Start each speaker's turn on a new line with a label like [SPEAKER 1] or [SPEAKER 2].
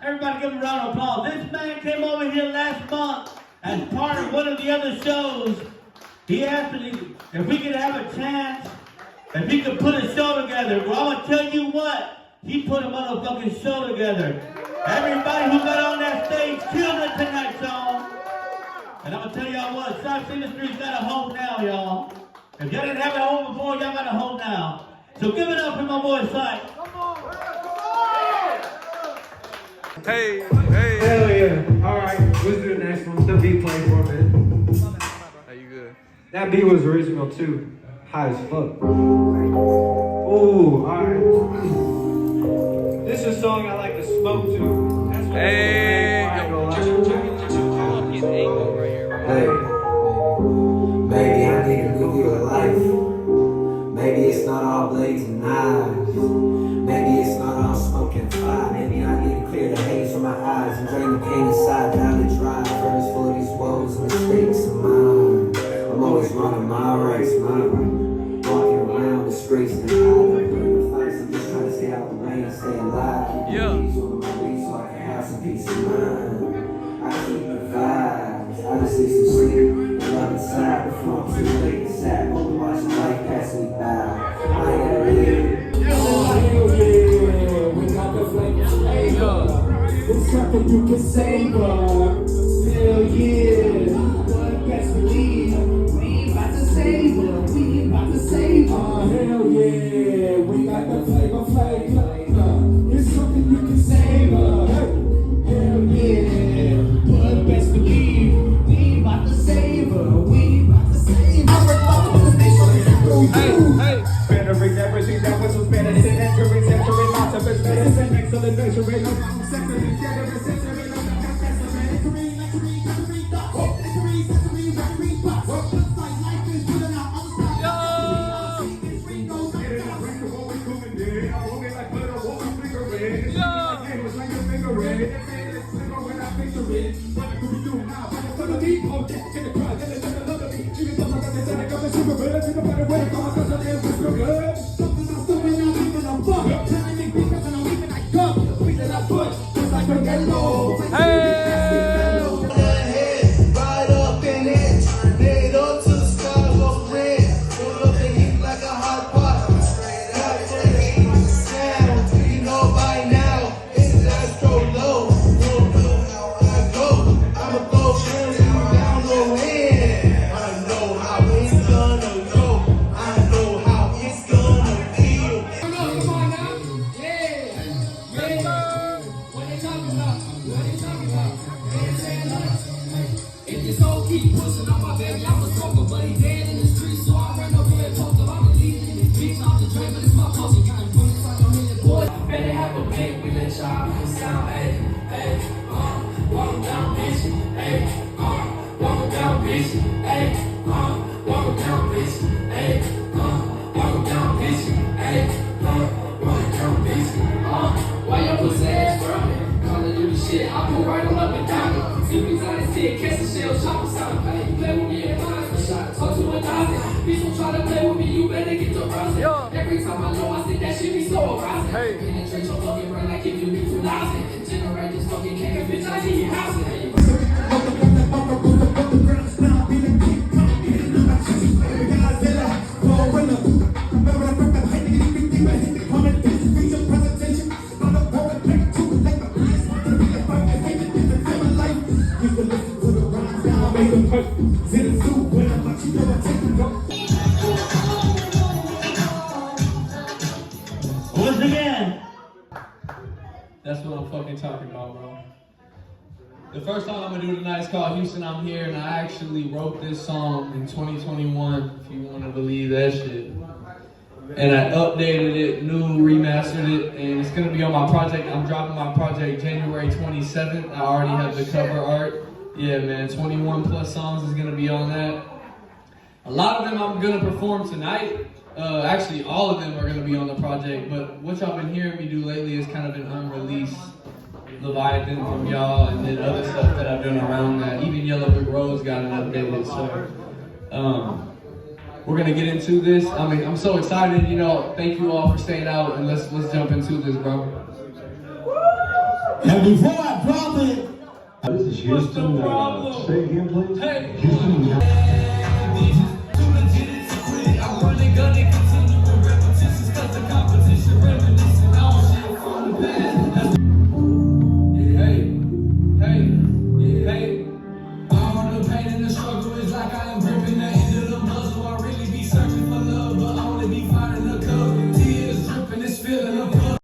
[SPEAKER 1] Everybody give him a round of applause. This man came over here last month as part of one of the other shows. He asked me if we could have a chance, if he could put a show together. Well, I'm going to tell you what, he put a motherfucking show together. Everybody who got on that stage killed it tonight, y'all. And I'm going to tell y'all what, South Industry's got a home now, y'all. If y'all didn't have a home before, y'all got a home now. So give it up for my boy, Sight.
[SPEAKER 2] Hey, hey.
[SPEAKER 3] Hell yeah. Alright, let's do the next one. The beat play for a minute.
[SPEAKER 2] Are you good?
[SPEAKER 3] That beat was original too. High as fuck. Ooh, alright. This is a song I like to smoke to. That's what
[SPEAKER 2] Hey,
[SPEAKER 3] I'm
[SPEAKER 4] Hey, maybe I need to live your life. Maybe it's not all blades and knives. Maybe it's not all smoke and fire. Maybe I need to clear the haze from my eyes and drain the pain inside down the dry. Furnace full of these woes and mistakes of mine. I'm always running my race, walking around disgraced and high. I'm just trying to stay out the rain and stay alive.
[SPEAKER 2] Yeah.
[SPEAKER 4] So I can have some peace of mind. I keep the vibes. I just need some sleep and love inside before I'm too late and sad. Only watching life pass me by. I ain't real.
[SPEAKER 5] We got the flavor flavor. It's something you can savor. Hell yeah. But best believe we about to savor. We about to savor. Hell yeah. We got the flavor flavor. It's something you can savor. Hell yeah. But best believe we about to savor. We about to savor.
[SPEAKER 2] Hey, hey.
[SPEAKER 5] Bettering everything that was better than entering, entering lots of it's better than excellent measuring. I'm second together, it's entering, I'm not necessary.
[SPEAKER 2] Every time I know I think that shit be so arousing. Hey. Penetrate your fucking brain like if you be 2000. Generate this fucking king, bitch, I see you housing.
[SPEAKER 1] Once again,
[SPEAKER 6] That's what I'm fucking talking about, bro. The first song I'm gonna do tonight is called Houston, I'm Here, and I actually wrote this song in 2021, if you wanna believe that shit. And I updated it, remastered it, and it's gonna be on my project. I'm dropping my project January 27th. I already have the cover art. Yeah, man, 21 plus songs is gonna be on that. A lot of them I'm gonna perform tonight. Actually, all of them are gonna be on the project, but what y'all been hearing me do lately is kind of an unreleased Leviathan from y'all, and then other stuff that I've done around that. Even Yellow Brick Road's got it updated, so we're gonna get into this. I'm so excited, you know. Thank you all for staying out, and let's jump into this, bro.
[SPEAKER 1] And before I drop it,
[SPEAKER 7] This is Houston.
[SPEAKER 6] What's the problem?
[SPEAKER 7] Say again, please.
[SPEAKER 6] Hey.
[SPEAKER 7] Houston.